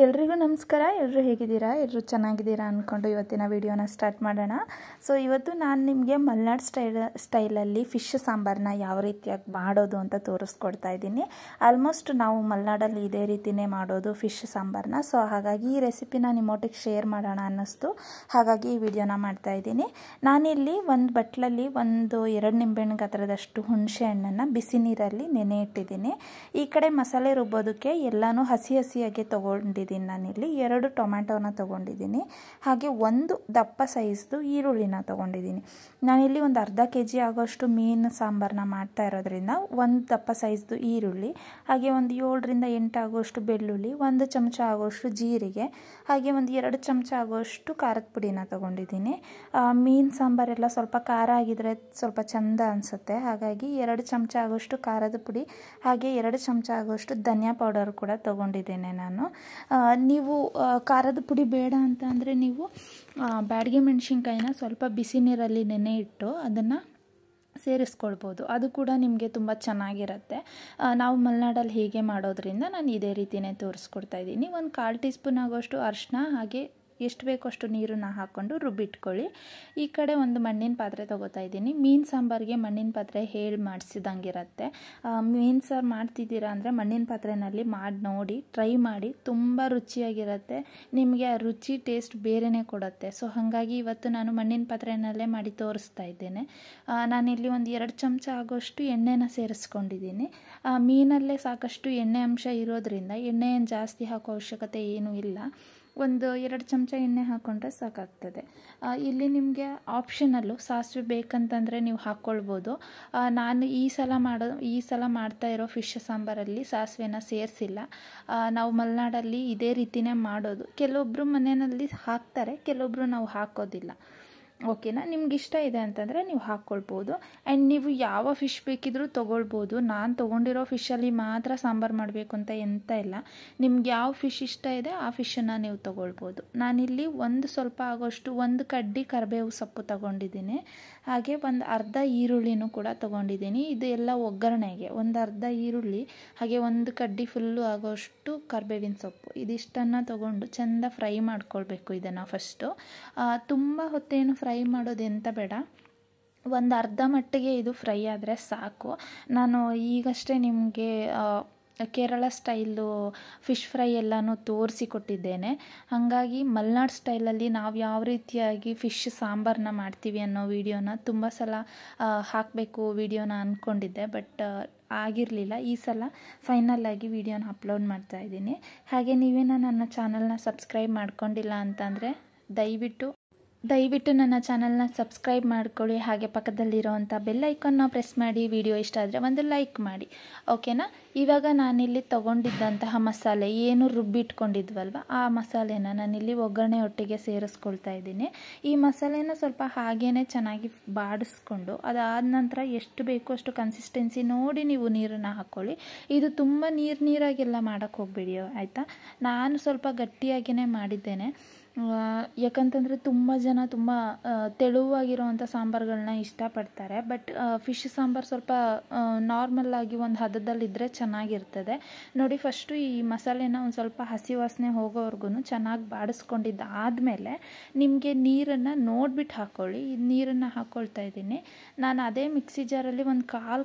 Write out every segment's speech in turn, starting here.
ಎಲ್ರಿಗೂ ನಮಸ್ಕಾರ. ಎಲ್ಲರೂ ಹೇಗಿದ್ದೀರಾ? ಎಲ್ಲರೂ ಚೆನ್ನಾಗಿದ್ದೀರಾ ಅಂದ್ಕೊಂಡು ಇವತ್ತಿನ ವಿಡಿಯೋನ ಸ್ಟಾರ್ಟ್ ಮಾಡೋಣ. ಸೊ ಇವತ್ತು ನಾನು ನಿಮಗೆ ಮಲೆನಾಡು ಸ್ಟೈಲಲ್ಲಿ ಫಿಶ್ ಸಾಂಬಾರನ್ನ ಯಾವ ರೀತಿಯಾಗಿ ಮಾಡೋದು ಅಂತ ತೋರಿಸ್ಕೊಡ್ತಾ ಇದ್ದೀನಿ. ಆಲ್ಮೋಸ್ಟ್ ನಾವು ಮಲೆನಾಡಲ್ಲಿ ಇದೇ ರೀತಿಯೇ ಮಾಡೋದು ಫಿಶ್ ಸಾಂಬಾರನ್ನ. ಸೊ ಹಾಗಾಗಿ ಈ ರೆಸಿಪಿನ ನಿಮ್ಮೊಟ್ಟಿಗೆ ಶೇರ್ ಮಾಡೋಣ ಅನ್ನಿಸ್ತು, ಹಾಗಾಗಿ ಈ ವಿಡಿಯೋನ ಮಾಡ್ತಾ ಇದ್ದೀನಿ. ನಾನಿಲ್ಲಿ ಒಂದು ಬಟ್ಲಲ್ಲಿ 1-2 ನಿಂಬೆಹಣ್ಣು ಗಾತ್ರದಷ್ಟು ಹುಣಸೆ ಹಣ್ಣನ್ನು ಬಿಸಿ ನೀರಲ್ಲಿ ನೆನೆ ಇಟ್ಟಿದ್ದೀನಿ. ಈ ಕಡೆ ಮಸಾಲೆ ರುಬ್ಬೋದಕ್ಕೆ ಎಲ್ಲನೂ ಹಸಿಯಾಗಿ ತೊಗೊಂಡಿದ್ದೀನಿ. ನಾನಿಲ್ಲಿ 2 ಟೊಮ್ಯಾಟೋನ ತೊಗೊಂಡಿದ್ದೀನಿ, ಹಾಗೆ 1 ದಪ್ಪ ಸೈಜ್ದು ಈರುಳ್ಳಿನ ತೊಗೊಂಡಿದ್ದೀನಿ. ನಾನಿಲ್ಲಿ ಒಂದು ಅರ್ಧ kg ಆಗೋಷ್ಟು ಮೀನು ಸಾಂಬಾರನ್ನ ಮಾಡ್ತಾ ಇರೋದ್ರಿಂದ 1 ದಪ್ಪ ಸೈಜ್ದು ಈರುಳ್ಳಿ, ಹಾಗೆ ಒಂದು 7-8 ಆಗೋಷ್ಟು ಬೆಳ್ಳುಳ್ಳಿ, 1 ಚಮಚ ಆಗೋಷ್ಟು ಜೀರಿಗೆ, ಹಾಗೆ ಒಂದು 2 ಚಮಚ ಆಗೋಷ್ಟು ಖಾರದ ಪುಡಿನ ತೊಗೊಂಡಿದ್ದೀನಿ. ಮೀನು ಸಾಂಬಾರೆಲ್ಲ ಸ್ವಲ್ಪ ಖಾರ ಆಗಿದ್ರೆ ಸ್ವಲ್ಪ ಚೆಂದ ಅನಿಸುತ್ತೆ, ಹಾಗಾಗಿ 2 ಚಮಚ ಆಗೋಷ್ಟು ಖಾರದ ಪುಡಿ, ಹಾಗೆ 2 ಚಮಚ ಆಗೋಷ್ಟು ಧನಿಯಾ ಪೌಡರ್ ಕೂಡ ತೊಗೊಂಡಿದ್ದೇನೆ ನಾನು. ನೀವು ಖಾರದ ಪುಡಿ ಬೇಡ ಅಂತ ಅಂದರೆ ನೀವು ಬ್ಯಾಡಗೆ ಮೆಣಸಿನ್ಕಾಯಿನ ಸ್ವಲ್ಪ ಬಿಸಿ ನೀರಲ್ಲಿ ನೆನೆ ಇಟ್ಟು ಅದನ್ನು ಸೇರಿಸ್ಕೊಳ್ಬೋದು, ಅದು ಕೂಡ ನಿಮಗೆ ತುಂಬ ಚೆನ್ನಾಗಿರುತ್ತೆ. ನಾವು ಮಲೆನಾಡಲ್ಲಿ ಹೀಗೆ ಮಾಡೋದ್ರಿಂದ ನಾನು ಇದೇ ರೀತಿಯೇ ತೋರಿಸ್ಕೊಡ್ತಾ ಇದ್ದೀನಿ. 1/4 ಟೀ ಸ್ಪೂನ್ ಆಗೋಷ್ಟು ಅರಿಶಿನ, ಹಾಗೆ ಎಷ್ಟು ಬೇಕೋ ಅಷ್ಟು ನೀರನ್ನು ಹಾಕ್ಕೊಂಡು ರುಬ್ಬಿಟ್ಕೊಳ್ಳಿ. ಈ ಕಡೆ ಒಂದು ಮಣ್ಣಿನ ಪಾತ್ರೆ ತೊಗೋತಾ ಇದ್ದೀನಿ. ಮೀನು ಸಾಂಬಾರಿಗೆ ಮಣ್ಣಿನ ಪಾತ್ರೆ ಹೇಳಿ ಮಾಡಿಸಿದಂಗಿರುತ್ತೆ. ಮೀನು ಸಾರು ಮಾಡ್ತಿದ್ದೀರಾ ಅಂದರೆ ಮಣ್ಣಿನ ಪಾತ್ರೆಯಲ್ಲಿ ಮಾಡಿ ನೋಡಿ, ಟ್ರೈ ಮಾಡಿ, ತುಂಬ ರುಚಿಯಾಗಿರುತ್ತೆ. ನಿಮಗೆ ಆ ರುಚಿ ಟೇಸ್ಟ್ ಬೇರೆಯೇ ಕೊಡುತ್ತೆ. ಸೊ ಹಾಗಾಗಿ ಇವತ್ತು ನಾನು ಮಣ್ಣಿನ ಪಾತ್ರೆಯಲ್ಲೇ ಮಾಡಿ ತೋರಿಸ್ತಾ ಇದ್ದೇನೆ. ನಾನಿಲ್ಲಿ ಒಂದು 2 ಚಮಚ ಆಗೋಷ್ಟು ಎಣ್ಣೆನ ಸೇರಿಸ್ಕೊಂಡಿದ್ದೀನಿ. ಮೀನಲ್ಲೇ ಸಾಕಷ್ಟು ಎಣ್ಣೆ ಅಂಶ ಇರೋದ್ರಿಂದ ಎಣ್ಣೆ ಏನು ಜಾಸ್ತಿ ಹಾಕೋ ಅವಶ್ಯಕತೆ ಏನೂ ಇಲ್ಲ. 1-2 ಚಮಚ ಎಣ್ಣೆ ಹಾಕ್ಕೊಂಡ್ರೆ ಸಾಕಾಗ್ತದೆ. ಇಲ್ಲಿ ನಿಮಗೆ ಆಪ್ಷನಲ್ಲು ಸಾಸಿವೆ ಬೇಕಂತಂದರೆ ನೀವು ಹಾಕ್ಕೊಳ್ಬೋದು. ನಾನು ಈ ಸಲ ಮಾಡ್ತಾ ಇರೋ ಫಿಶ್ ಸಾಂಬಾರಲ್ಲಿ ಸಾಸಿವೆನ ಸೇರಿಸಿಲ್ಲ. ನಾವು ಮಲೆನಾಡಲ್ಲಿ ಇದೇ ರೀತಿಯೇ ಮಾಡೋದು. ಕೆಲವೊಬ್ಬರು ಮನೆಯಲ್ಲಿ ಹಾಕ್ತಾರೆ, ಕೆಲವೊಬ್ಬರು ನಾವು ಹಾಕೋದಿಲ್ಲ. ಓಕೆನಾ? ನಿಮ್ಗೆ ಇಷ್ಟ ಇದೆ ಅಂತಂದರೆ ನೀವು ಹಾಕ್ಕೊಳ್ಬೋದು. ಆ್ಯಂಡ್ ನೀವು ಯಾವ ಫಿಶ್ ಬೇಕಿದ್ರೂ ತೊಗೊಳ್ಬೋದು. ನಾನು ತೊಗೊಂಡಿರೋ ಫಿಶಲ್ಲಿ ಮಾತ್ರ ಸಾಂಬಾರು ಮಾಡಬೇಕು ಅಂತ ಎಂತ ಇಲ್ಲ. ನಿಮ್ಗೆ ಯಾವ ಫಿಶ್ ಇಷ್ಟ ಇದೆ ಆ ಫಿಶನ್ನು ನೀವು ತೊಗೊಳ್ಬೋದು. ನಾನಿಲ್ಲಿ ಸ್ವಲ್ಪ ಆಗೋಷ್ಟು 1 ಕಡ್ಡಿ ಕರಿಬೇವು ಸೊಪ್ಪು ತೊಗೊಂಡಿದ್ದೀನಿ, ಹಾಗೆ ಒಂದು ಅರ್ಧ ಈರುಳ್ಳಿನೂ ಕೂಡ ತೊಗೊಂಡಿದ್ದೀನಿ. ಇದು ಎಲ್ಲ ಒಗ್ಗರಣೆಗೆ. ಒಂದು ಅರ್ಧ ಈರುಳ್ಳಿ, ಹಾಗೆ 1 ಕಡ್ಡಿ ಫುಲ್ಲು ಆಗೋಷ್ಟು ಕರಿಬೇವಿನ ಸೊಪ್ಪು, ಇದಿಷ್ಟನ್ನು ತೊಗೊಂಡು ಚೆಂದ ಫ್ರೈ ಮಾಡ್ಕೊಳ್ಬೇಕು. ಇದನ್ನು ಫಸ್ಟು ತುಂಬ ಹೊತ್ತೇನು ಫ್ರೈ ಮಾಡೋದು ಎಂತ ಬೇಡ, ಒಂದು ಅರ್ಧ ಮಟ್ಟಿಗೆ ಇದು ಫ್ರೈ ಆದರೆ ಸಾಕು. ನಾನು ಈಗಷ್ಟೇ ನಿಮಗೆ ಕೇರಳ ಸ್ಟೈಲು ಫಿಶ್ ಫ್ರೈ ಎಲ್ಲನೂ ತೋರಿಸಿಕೊಟ್ಟಿದ್ದೇನೆ. ಹಾಗಾಗಿ ಮಲೆನಾಡು ಸ್ಟೈಲಲ್ಲಿ ನಾವು ಯಾವ ರೀತಿಯಾಗಿ ಫಿಶ್ ಸಾಂಬಾರನ್ನ ಮಾಡ್ತೀವಿ ಅನ್ನೋ ವಿಡಿಯೋನ ತುಂಬ ಸಲ ಹಾಕಬೇಕು ವಿಡಿಯೋನ ಅಂದ್ಕೊಂಡಿದ್ದೆ, ಬಟ್ ಆಗಿರಲಿಲ್ಲ. ಈ ಸಲ ಫೈನಲ್ಲಾಗಿ ವಿಡಿಯೋನ ಅಪ್ಲೋಡ್ ಮಾಡ್ತಾ ಇದ್ದೀನಿ. ಹಾಗೆ ನೀವೇನ ನನ್ನ ಚಾನಲ್ನ ಸಬ್ಸ್ಕ್ರೈಬ್ ಮಾಡ್ಕೊಂಡಿಲ್ಲ ಅಂತಂದರೆ ದಯವಿಟ್ಟು ನನ್ನ ಚಾನಲ್ನ ಸಬ್ಸ್ಕ್ರೈಬ್ ಮಾಡ್ಕೊಳ್ಳಿ. ಹಾಗೆ ಪಕ್ಕದಲ್ಲಿರೋವಂಥ ಬೆಲ್ ಐಕಾನ್ನ ಪ್ರೆಸ್ ಮಾಡಿ. ವಿಡಿಯೋ ಇಷ್ಟ ಆದರೆ ಒಂದು ಲೈಕ್ ಮಾಡಿ, ಓಕೆನಾ? ಇವಾಗ ನಾನಿಲ್ಲಿ ತೊಗೊಂಡಿದ್ದಂತಹ ಮಸಾಲೆ ಏನು ರುಬ್ಬಿಟ್ಕೊಂಡಿದ್ವಲ್ವ, ಆ ಮಸಾಲೆನ ನಾನಿಲ್ಲಿ ಒಗ್ಗರಣೆ ಒಟ್ಟಿಗೆ ಸೇರಿಸ್ಕೊಳ್ತಾ ಇದ್ದೀನಿ. ಈ ಮಸಾಲೆನ ಸ್ವಲ್ಪ ಹಾಗೇ ಚೆನ್ನಾಗಿ ಬಾಡಿಸ್ಕೊಂಡು ಅದಾದ ನಂತರ ಎಷ್ಟು ಬೇಕೋ ಅಷ್ಟು ಕನ್ಸಿಸ್ಟೆನ್ಸಿ ನೋಡಿ ನೀವು ನೀರನ್ನು ಹಾಕ್ಕೊಳ್ಳಿ. ಇದು ತುಂಬ ನೀರಾಗೆಲ್ಲ ಮಾಡೋಕ್ಕೆ ಹೋಗಬೇಡಿ, ಆಯಿತಾ? ನಾನು ಸ್ವಲ್ಪ ಗಟ್ಟಿಯಾಗಿಯೇ ಮಾಡಿದ್ದೇನೆ. ಯಾಕಂತಂದರೆ ತುಂಬ ಜನ ತುಂಬ ತೆಳುವಾಗಿರೋವಂಥ ಸಾಂಬಾರುಗಳನ್ನ ಇಷ್ಟಪಡ್ತಾರೆ. ಬಟ್ ಫಿಶ್ ಸಾಂಬಾರು ಸ್ವಲ್ಪ ನಾರ್ಮಲ್ಲಾಗಿ ಒಂದು ಹದದಲ್ಲಿದ್ದರೆ ಚೆನ್ನಾಗಿರ್ತದೆ. ನೋಡಿ, ಫಸ್ಟು ಈ ಮಸಾಲೆನ ಒಂದು ಸ್ವಲ್ಪ ಹಸಿ ವಾಸನೆ ಹೋಗೋವರೆಗೂ ಚೆನ್ನಾಗಿ ಬಾಡಿಸ್ಕೊಂಡಿದ್ದಾದಮೇಲೆ ನಿಮಗೆ ನೀರನ್ನು ನೋಡಿಬಿಟ್ಟು ಹಾಕ್ಕೊಳ್ಳಿ. ಈ ನೀರನ್ನು ಹಾಕ್ಕೊಳ್ತಾ ಇದ್ದೀನಿ. ನಾನು ಅದೇ ಮಿಕ್ಸಿ ಜಾರಲ್ಲಿ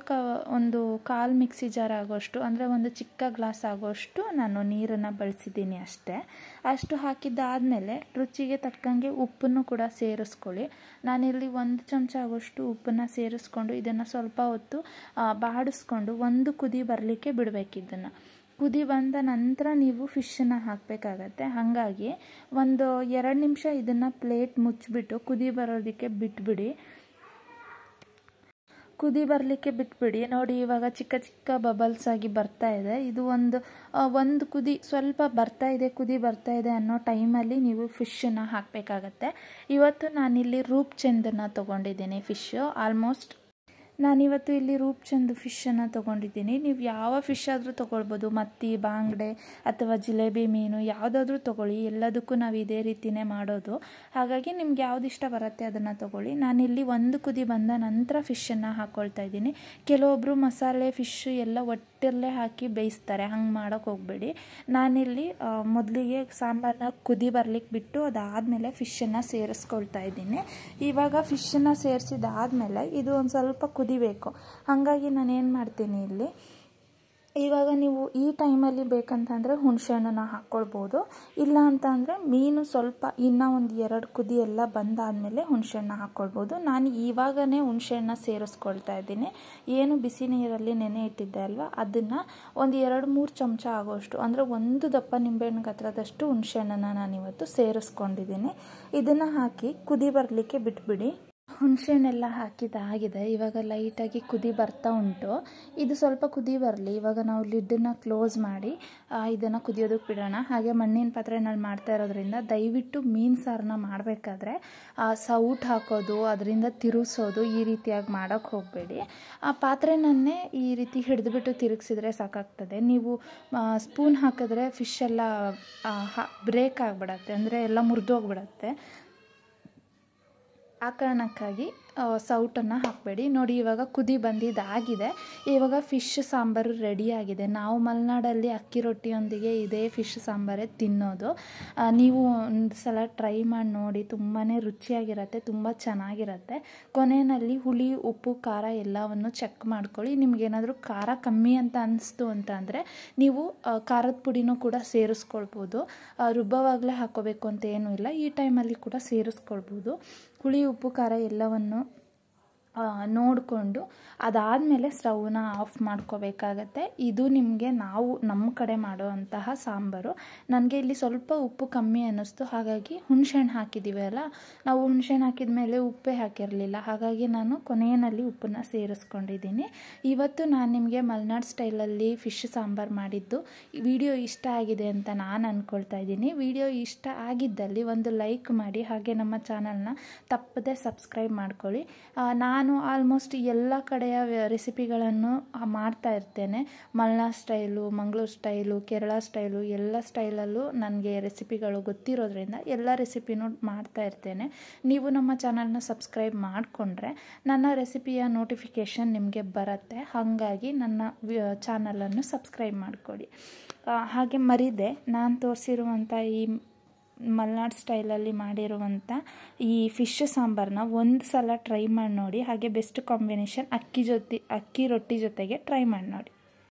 ಒಂದು ಕಾಲು ಮಿಕ್ಸಿ ಜಾರ್ ಆಗೋಷ್ಟು, ಅಂದರೆ ಒಂದು ಚಿಕ್ಕ ಗ್ಲಾಸ್ ಆಗೋಷ್ಟು ನಾನು ನೀರನ್ನು ಬಳಸಿದ್ದೀನಿ ಅಷ್ಟೇ. ಅಷ್ಟು ಹಾಕಿದ್ದಾದಮೇಲೆ ರುಚಿಗೆ ತಕ್ಕಂಗೆ ಉಪ್ಪನ್ನು ಕೂಡ ಸೇರಿಸ್ಕೊಳ್ಳಿ. ನಾನಿಲ್ಲಿ 1 ಚಮಚ ಆಗೋಷ್ಟು ಉಪ್ಪನ್ನು ಸೇರಿಸ್ಕೊಂಡು ಇದನ್ನು ಸ್ವಲ್ಪ ಹೊತ್ತು ಬಾಡಿಸ್ಕೊಂಡು 1 ಕುದಿ ಬರಲಿಕ್ಕೆ ಬಿಡಬೇಕು. ಇದನ್ನು ಕುದಿ ಬಂದ ನಂತರ ನೀವು ಫಿಶನ್ನು ಹಾಕಬೇಕಾಗತ್ತೆ. ಹಾಗಾಗಿ 2 ನಿಮಿಷ ಇದನ್ನು ಪ್ಲೇಟ್ ಮುಚ್ಚಿಬಿಟ್ಟು ಕುದಿ ಬರೋದಕ್ಕೆ ಬಿಟ್ಬಿಡಿ. ನೋಡಿ, ಇವಾಗ ಚಿಕ್ಕ ಚಿಕ್ಕ ಬಬಲ್ಸ್ ಆಗಿ ಬರ್ತಾ ಇದೆ. ಇದು ಒಂದು ಕುದಿ ಸ್ವಲ್ಪ ಕುದಿ ಬರ್ತಾ ಇದೆ ಅನ್ನೋ ಟೈಮಲ್ಲಿ ನೀವು ಫಿಶನ್ನು ಹಾಕಬೇಕಾಗತ್ತೆ. ಇವತ್ತು ನಾನಿಲ್ಲಿ ರೂಪ್ಚಂದನ್ನು ತೊಗೊಂಡಿದ್ದೀನಿ ಫಿಶ್ಶು. ಆಲ್ಮೋಸ್ಟ್ ನಾನಿವತ್ತು ಇಲ್ಲಿ ರೂಪ್ಚಂದ್ ಫಿಶನ್ನು ತೊಗೊಂಡಿದ್ದೀನಿ. ನೀವು ಯಾವ ಫಿಶ್ ಆದರೂ ತೊಗೊಳ್ಬೋದು, ಮತ್ತಿ, ಬಾಂಗಡೆ ಅಥವಾ ಜಿಲೇಬಿ ಮೀನು ಯಾವುದಾದ್ರೂ ತೊಗೊಳ್ಳಿ. ಎಲ್ಲದಕ್ಕೂ ನಾವು ಇದೇ ರೀತಿಯೇ ಮಾಡೋದು. ಹಾಗಾಗಿ ನಿಮ್ಗೆ ಯಾವ್ದು ಇಷ್ಟ ಬರುತ್ತೆ ಅದನ್ನು ತೊಗೊಳ್ಳಿ. ನಾನಿಲ್ಲಿ 1 ಕುದಿ ಬಂದ ನಂತರ ಫಿಶನ್ನು ಹಾಕ್ಕೊಳ್ತಾ ಇದ್ದೀನಿ. ಕೆಲವೊಬ್ಬರು ಮಸಾಲೆ ಫಿಶ್ ಎಲ್ಲ ಒಟ್ಟಿರಲ್ಲೇ ಹಾಕಿ ಬೇಯಿಸ್ತಾರೆ. ಹಂಗೆ ಮಾಡೋಕ್ಕೆ ಹೋಗಬೇಡಿ. ನಾನಿಲ್ಲಿ ಮೊದಲಿಗೆ ಸಾಂಬಾರನ್ನ ಕುದಿ ಬರ್ಲಿಕ್ಕೆ ಬಿಟ್ಟು ಅದಾದಮೇಲೆ ಫಿಶನ್ನು ಸೇರಿಸ್ಕೊಳ್ತಾ ಇದ್ದೀನಿ. ಇವಾಗ ಫಿಶನ್ನು ಸೇರಿಸಿದಾದ್ಮೇಲೆ ಇದು ಒಂದು ಸ್ವಲ್ಪ ಕುದಿಬೇಕು. ಹಾಗಾಗಿ ನಾನೇನು ಮಾಡ್ತೀನಿ ಇಲ್ಲಿ, ಇವಾಗ ನೀವು ಈ ಟೈಮಲ್ಲಿ ಬೇಕಂತಂದರೆ ಹುಣಸೆಹಣ್ಣನ್ನು ಹಾಕ್ಕೊಳ್ಬೋದು. ಇಲ್ಲ ಅಂತ ಅಂದರೆ ಮೀನು ಸ್ವಲ್ಪ ಇನ್ನೂ ಒಂದು 2 ಕುದಿ ಎಲ್ಲ ಬಂದಾದಮೇಲೆ ಹುಣಸೆಹಣ್ಣು ಹಾಕ್ಕೊಳ್ಬೋದು. ನಾನು ಇವಾಗನೇ ಹುಣಸೆಹಣ್ಣ ಸೇರಿಸ್ಕೊಳ್ತಾ ಇದ್ದೀನಿ. ಏನು ಬಿಸಿ ನೀರಲ್ಲಿ ನೆನೆ ಇಟ್ಟಿದ್ದೆ ಅಲ್ವಾ, ಅದನ್ನು ಒಂದು 2-3 ಚಮಚ ಆಗೋಷ್ಟು, ಅಂದರೆ 1 ದಪ್ಪ ನಿಂಬೆಹಣ್ಣು ಗಾತ್ರದಷ್ಟು ಹುಣಸೆಹಣ್ಣನ್ನು ನಾನಿವತ್ತು ಸೇರಿಸ್ಕೊಂಡಿದ್ದೀನಿ. ಇದನ್ನು ಹಾಕಿ ಕುದಿ ಬರಲಿಕ್ಕೆ ಬಿಟ್ಬಿಡಿ. ಹುಣಸೆಹಣ್ಣೆಲ್ಲ ಹಾಕಿದ್ದಾಗಿದೆ. ಇವಾಗ ಲೈಟಾಗಿ ಕುದಿ ಬರ್ತಾ ಉಂಟು. ಇದು ಸ್ವಲ್ಪ ಕುದಿ ಬರಲಿ. ಇವಾಗ ನಾವು ಲಿಡ್ಡನ್ನು ಕ್ಲೋಸ್ ಮಾಡಿ ಇದನ್ನು ಕುದಿಯೋದಕ್ಕೆ ಬಿಡೋಣ. ಹಾಗೆ ಮಣ್ಣಿನ ಪಾತ್ರೆನಲ್ಲಿ ಮಾಡ್ತಾ ಇರೋದ್ರಿಂದ ದಯವಿಟ್ಟು ಮೀನು ಸಾರನ್ನ ಮಾಡಬೇಕಾದ್ರೆ ಸೌಟ್ ಹಾಕೋದು, ಅದರಿಂದ ತಿರುಗಿಸೋದು ಈ ರೀತಿಯಾಗಿ ಮಾಡೋಕ್ಕೆ ಹೋಗಬೇಡಿ. ಆ ಪಾತ್ರೆನನ್ನೇ ಈ ರೀತಿ ಹಿಡಿದುಬಿಟ್ಟು ತಿರುಗಿಸಿದ್ರೆ ಸಾಕಾಗ್ತದೆ. ನೀವು ಸ್ಪೂನ್ ಹಾಕಿದ್ರೆ ಫಿಶ್ ಎಲ್ಲ ಬ್ರೇಕ್ ಆಗಿಬಿಡತ್ತೆ, ಅಂದರೆ ಎಲ್ಲ ಮುರಿದೋಗ್ಬಿಡತ್ತೆ. ಆ ಕಾರಣಕ್ಕಾಗಿ ಸೌಟನ್ನು ಹಾಕಬೇಡಿ. ನೋಡಿ ಇವಾಗ ಕುದಿ ಬಂದಿದ್ದಾಗಿದೆ. ಇವಾಗ ಫಿಶ್ ಸಾಂಬಾರು ರೆಡಿಯಾಗಿದೆ. ನಾವು ಮಲೆನಾಡಲ್ಲಿ ಅಕ್ಕಿ ರೊಟ್ಟಿಯೊಂದಿಗೆ ಇದೇ ಫಿಶ್ ಸಾಂಬಾರೇ ತಿನ್ನೋದು. ನೀವು ಒಂದು ಸಲ ಟ್ರೈ ಮಾಡಿ ನೋಡಿ, ತುಂಬಾ ರುಚಿಯಾಗಿರುತ್ತೆ, ತುಂಬ ಚೆನ್ನಾಗಿರುತ್ತೆ. ಕೊನೆಯಲ್ಲಿ ಹುಳಿ, ಉಪ್ಪು, ಖಾರ ಎಲ್ಲವನ್ನು ಚೆಕ್ ಮಾಡ್ಕೊಳ್ಳಿ. ನಿಮಗೇನಾದರೂ ಖಾರ ಕಮ್ಮಿ ಅಂತ ಅನಿಸ್ತು ಅಂತ ಅಂದರೆ ನೀವು ಖಾರದ ಪುಡಿನೂ ಕೂಡ ಸೇರಿಸ್ಕೊಳ್ಬೋದು. ರುಬ್ಬವಾಗಲೇ ಹಾಕ್ಕೋಬೇಕು ಅಂತ ಏನೂ ಇಲ್ಲ, ಈ ಟೈಮಲ್ಲಿ ಕೂಡ ಸೇರಿಸ್ಕೊಳ್ಬೋದು. ಹುಳಿ, ಉಪ್ಪು, ಖಾರ ಎಲ್ಲವನ್ನು ನೋಡಿಕೊಂಡು ಅದಾದಮೇಲೆ ಸ್ಟವ್ನ ಆಫ್ ಮಾಡ್ಕೋಬೇಕಾಗತ್ತೆ. ಇದು ನಿಮಗೆ ನಮ್ಮ ಕಡೆ ಮಾಡುವಂತಹ ಸಾಂಬಾರು. ನನಗೆ ಇಲ್ಲಿ ಸ್ವಲ್ಪ ಉಪ್ಪು ಕಮ್ಮಿ ಅನ್ನಿಸ್ತು, ಹಾಗಾಗಿ ಹುಣಸೆಹಣ್ಣು ಹಾಕಿದ್ದೀವಿ ಅಲ್ಲ, ನಾವು ಹುಣಸೆಹಣ್ಣು ಹಾಕಿದ ಮೇಲೆ ಉಪ್ಪೇ ಹಾಕಿರಲಿಲ್ಲ. ಹಾಗಾಗಿ ನಾನು ಕೊನೆಯಲ್ಲಿ ಉಪ್ಪನ್ನು ಸೇರಿಸ್ಕೊಂಡಿದ್ದೀನಿ. ಇವತ್ತು ನಾನು ನಿಮಗೆ ಮಲೆನಾಡು ಸ್ಟೈಲಲ್ಲಿ ಫಿಶ್ ಸಾಂಬಾರು ಮಾಡಿದ್ದು ವಿಡಿಯೋ ಇಷ್ಟ ಆಗಿದೆ ಅಂತ ನಾನು ಅಂದ್ಕೊಳ್ತಾ ಇದ್ದೀನಿ. ವಿಡಿಯೋ ಇಷ್ಟ ಆಗಿದ್ದಲ್ಲಿ ಒಂದು ಲೈಕ್ ಮಾಡಿ, ಹಾಗೆ ನಮ್ಮ ಚಾನಲ್ನ ತಪ್ಪದೆ ಸಬ್ಸ್ಕ್ರೈಬ್ ಮಾಡ್ಕೊಳ್ಳಿ. ನಾನು ಆಲ್ಮೋಸ್ಟ್ ಎಲ್ಲ ಕಡೆಯ ರೆಸಿಪಿಗಳನ್ನು ಮಾಡ್ತಾ ಇರ್ತೇನೆ. Malenadu style, Mangaluru style, Kerala style, ಎಲ್ಲ ಸ್ಟೈಲಲ್ಲೂ ನನಗೆ ರೆಸಿಪಿಗಳು ಗೊತ್ತಿರೋದ್ರಿಂದ ಎಲ್ಲ ರೆಸಿಪಿನೂ ಮಾಡ್ತಾ ಇರ್ತೇನೆ. ನೀವು ನಮ್ಮ ಚಾನಲ್ನ ಸಬ್ಸ್ಕ್ರೈಬ್ ಮಾಡಿಕೊಂಡ್ರೆ ನನ್ನ ರೆಸಿಪಿಯ ನೋಟಿಫಿಕೇಷನ್ ನಿಮಗೆ ಬರುತ್ತೆ. ಹಾಗಾಗಿ ನನ್ನ ಚಾನಲನ್ನು ಸಬ್ಸ್ಕ್ರೈಬ್ ಮಾಡಿಕೊಡಿ. ಹಾಗೆ ಮರಿದೆ, ನಾನು ತೋರಿಸಿರುವಂಥ ಈ ಮಲೆನಾಡು ಸ್ಟೈಲಲ್ಲಿ ಮಾಡಿರುವಂಥ ಈ ಫಿಶ್ ಸಾಂಬಾರನ್ನ ಒಂದು ಸಲ ಟ್ರೈ ಮಾಡಿ ನೋಡಿ. ಹಾಗೆ ಬೆಸ್ಟ್ ಕಾಂಬಿನೇಷನ್ ಅಕ್ಕಿ ರೊಟ್ಟಿ ಜೊತೆಗೆ ಟ್ರೈ ಮಾಡಿ ನೋಡಿ.